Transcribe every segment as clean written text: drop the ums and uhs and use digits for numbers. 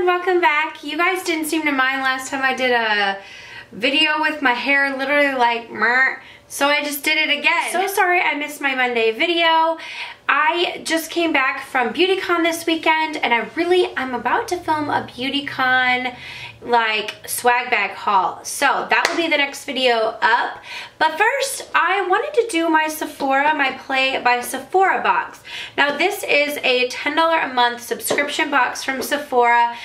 everyone, welcome back. You guys didn't seem to mind last time I did a video with my hair literally like meh, so I just did it again. So sorry I missed my Monday video. I just came back from BeautyCon this weekend and I'm about to film a BeautyCon like swag bag haul. So that will be the next video up. But first, I wanted to do my Sephora, my Play by Sephora box. Now this is a $10 a month subscription box from Sephora.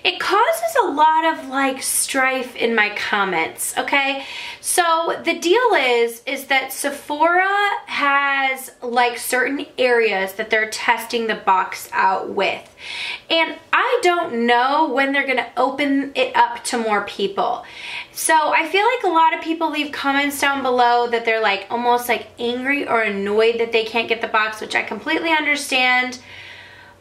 It causes a lot of like strife in my comments, okay? So the deal is that Sephora has like certain areas that they're testing the box out with. And I don't know when they're gonna open it up to more people. So I feel like a lot of people leave comments down below that they're like almost like angry or annoyed that they can't get the box, which I completely understand.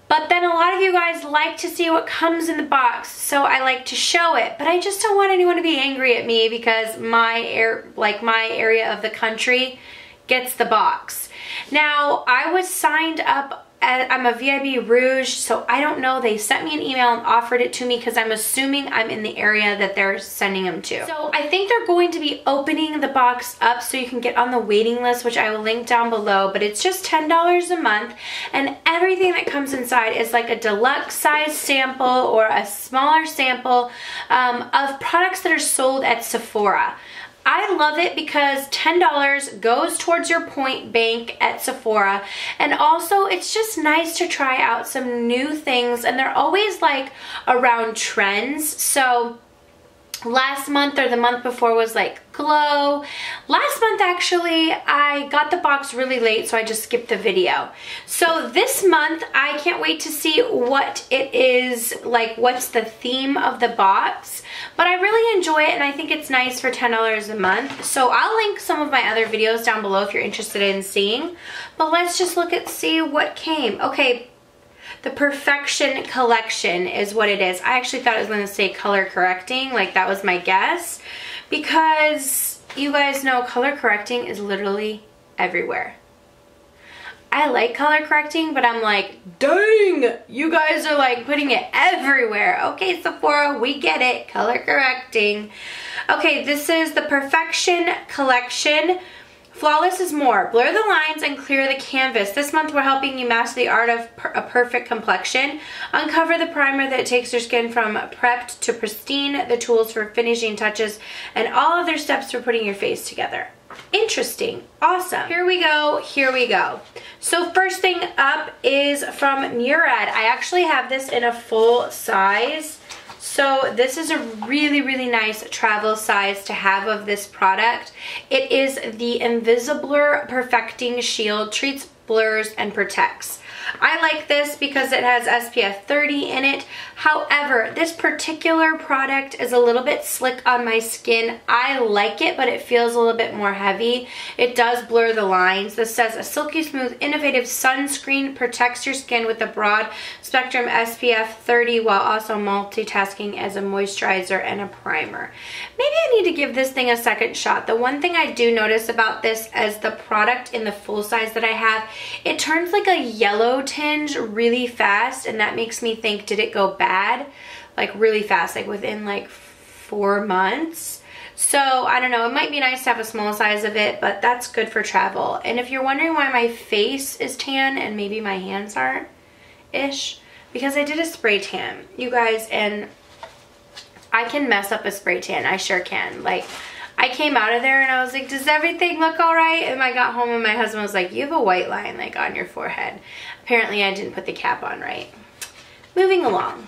But then a lot of you guys like to see what comes in the box, so I like to show it. But I just don't want anyone to be angry at me because my area of the country gets the box. Now, I was signed up. I'm a VIB Rouge, so I don't know. They sent me an email and offered it to me because I'm assuming I'm in the area that they're sending them to. So I think they're going to be opening the box up so you can get on the waiting list, which I will link down below, but it's just $10 a month, and everything that comes inside is like a deluxe size sample or a smaller sample of products that are sold at Sephora. I love it because $10 goes towards your point bank at Sephora, and also it's just nice to try out some new things, and they're always like around trends. So last month or the month before was like glow. Last month actually I got the box really late, so I just skipped the video. So this month I can't wait to see what it is, like what's the theme of the box. But I really enjoy it and I think it's nice for $10 a month. So I'll link some of my other videos down below if you're interested in seeing. But let's just see what came. Okay. The Perfection Collection is what it is. I actually thought it was going to say color correcting, like that was my guess, because you guys know color correcting is literally everywhere. I like color correcting, but I'm like, dang, you guys are like putting it everywhere. Okay, Sephora, we get it, color correcting. Okay, this is the Perfection Collection. Flawless is more. Blur the lines and clear the canvas. This month we're helping you master the art of a perfect complexion. Uncover the primer that takes your skin from prepped to pristine, the tools for finishing touches, and all other steps for putting your face together. Interesting. Awesome. Here we go. Here we go. So first thing up is from Murad. I actually have this in a full size. So this is a really, really nice travel size to have of this product. It is the Invisibler Perfecting Shield. Treats, blurs, and protects. I like this because it has SPF 30 in it. However, this particular product is a little bit slick on my skin. I like it, but it feels a little bit more heavy. It does blur the lines. This says a silky smooth, innovative sunscreen protects your skin with a broad spectrum SPF 30 while also multitasking as a moisturizer and a primer. Maybe I need to give this thing a second shot. The one thing I do notice about this as the product in the full size that I have, it turns like a yellow tinge really fast, and that makes me think, did it go bad like really fast, like within like 4 months? So I don't know, it might be nice to have a small size of it, but that's good for travel. And if you're wondering why my face is tan and maybe my hands aren't ish, because I did a spray tan, you guys, and I can mess up a spray tan. I sure can. Like, I came out of there and I was like, does everything look all right? And I got home and my husband was like, you have a white line like on your forehead. Apparently I didn't put the cap on right. Moving along.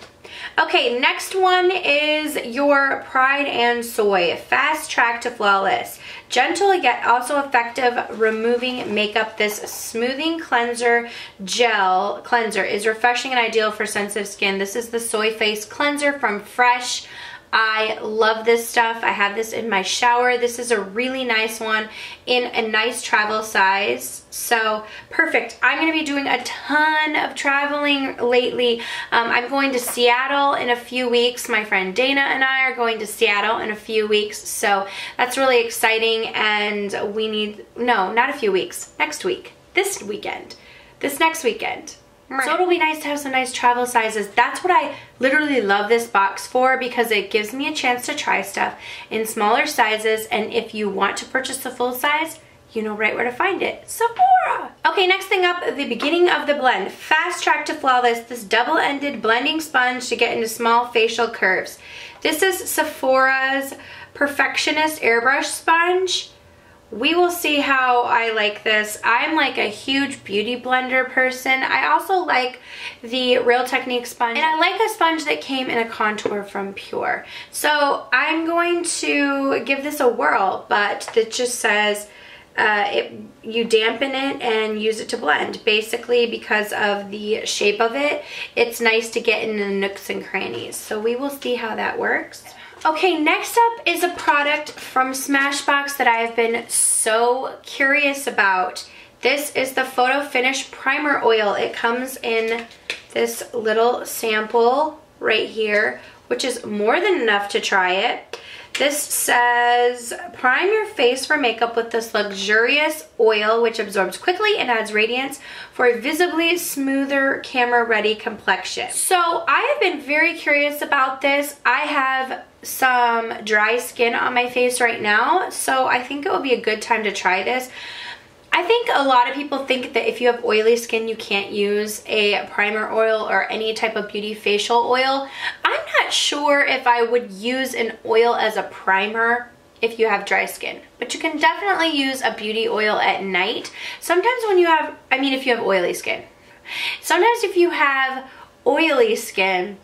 Okay, next one is your Pride and Soy Fast Track to Flawless. Gentle yet also effective removing makeup. This smoothing cleanser gel cleanser is refreshing and ideal for sensitive skin. This is the Soy Face Cleanser from Fresh. I love this stuff. I have this in my shower. This is a really nice one in a nice travel size. So perfect. I'm going to be doing a ton of traveling lately. I'm going to Seattle in a few weeks. My friend Dana and I are going to Seattle in a few weeks. So that's really exciting, and we need, no, not a few weeks, next week, this weekend, this next weekend. So it'll be nice to have some nice travel sizes. That's what I literally love this box for, because it gives me a chance to try stuff in smaller sizes, and if you want to purchase the full size, you know right where to find it. Sephora! Okay, next thing up, at the beginning of the blend. Fast Track to Flawless, this double-ended blending sponge to get into small facial curves. This is Sephora's Perfectionist Airbrush Sponge. We will see how I like this. I'm like a huge beauty blender person. I also like the Real Technique sponge, and I like a sponge that came in a contour from Pure. So I'm going to give this a whirl, but it just says you dampen it and use it to blend. Basically, because of the shape of it, it's nice to get in the nooks and crannies. So we will see how that works. Okay, next up is a product from Smashbox that I have been so curious about. This is the Photo Finish Primer Oil. It comes in this little sample right here, which is more than enough to try it. This says, prime your face for makeup with this luxurious oil, which absorbs quickly and adds radiance for a visibly smoother, camera-ready complexion. So I have been very curious about this. I have some dry skin on my face right now, so I think it would be a good time to try this. I think a lot of people think that if you have oily skin, you can't use a primer oil or any type of beauty facial oil. I'm not sure if I would use an oil as a primer if you have dry skin, but you can definitely use a beauty oil at night. Sometimes when you have, if you have oily skin. Sometimes if you have oily skin,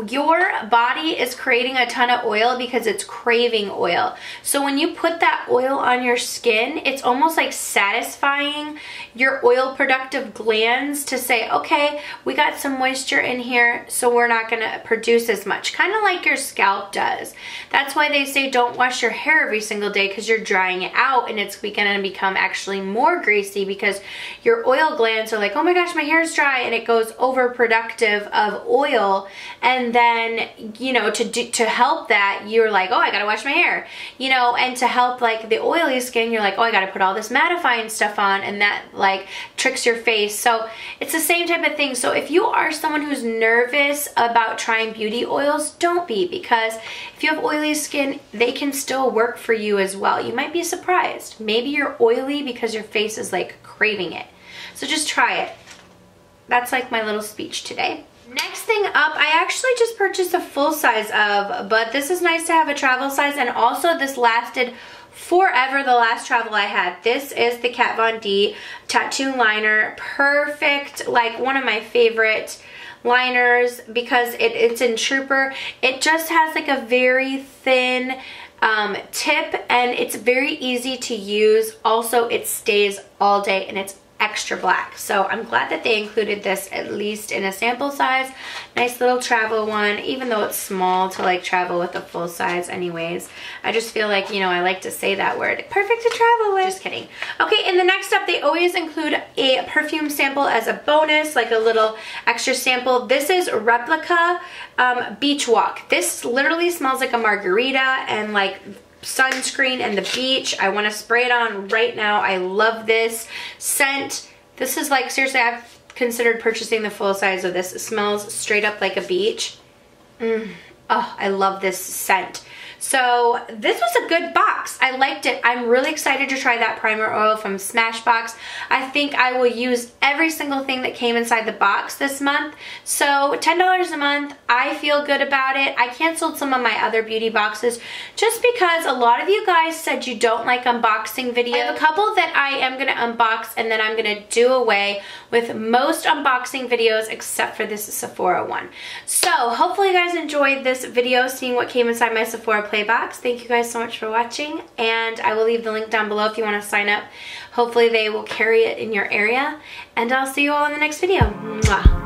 your body is creating a ton of oil because it's craving oil. So when you put that oil on your skin, it's almost like satisfying your oil productive glands to say, okay, we got some moisture in here, so we're not gonna produce as much. Kind of like your scalp does. That's why they say don't wash your hair every single day, because you're drying it out and it's gonna become actually more greasy because your oil glands are like, oh my gosh, my hair's dry, and it goes overproductive of oil. And then, you know, to help that, you're like, oh, I gotta wash my hair, you know, and to help like the oily skin, you're like, oh, I gotta put all this mattifying stuff on, and that like tricks your face. So it's the same type of thing. So if you are someone who's nervous about trying beauty oils, don't be, because if you have oily skin, they can still work for you as well. You might be surprised. Maybe you're oily because your face is like craving it. So just try it. That's like my little speech today. Next thing up, I actually just purchased a full size of, but this is nice to have a travel size, and also this lasted forever the last travel I had. This is the Kat Von D Tattoo Liner. Perfect, like one of my favorite liners because it's in Trooper. It just has like a very thin tip, and it's very easy to use. Also, it stays all day, and it's extra black. So I'm glad that they included this at least in a sample size. Nice little travel one, even though it's small to like travel with a full size anyways. I just feel like, you know, I like to say that word. Perfect to travel with. Just kidding. Okay, and the next up, they always include a perfume sample as a bonus, like a little extra sample. This is Replica Beach Walk. This literally smells like a margarita and like sunscreen and the beach. I want to spray it on right now. I love this scent. This is like, seriously, I've considered purchasing the full size of this. It smells straight up like a beach. Oh, I love this scent. So this was a good box. I liked it. I'm really excited to try that primer oil from Smashbox. I think I will use every single thing that came inside the box this month. So $10 a month, I feel good about it. I canceled some of my other beauty boxes just because a lot of you guys said you don't like unboxing videos. I have a couple that I am going to unbox, and then I'm going to do away with most unboxing videos except for this Sephora one. So hopefully you guys enjoyed this video, seeing what came inside my Sephora play box. Thank you guys so much for watching, and I will leave the link down below if you want to sign up. Hopefully they will carry it in your area, and I'll see you all in the next video. Mwah.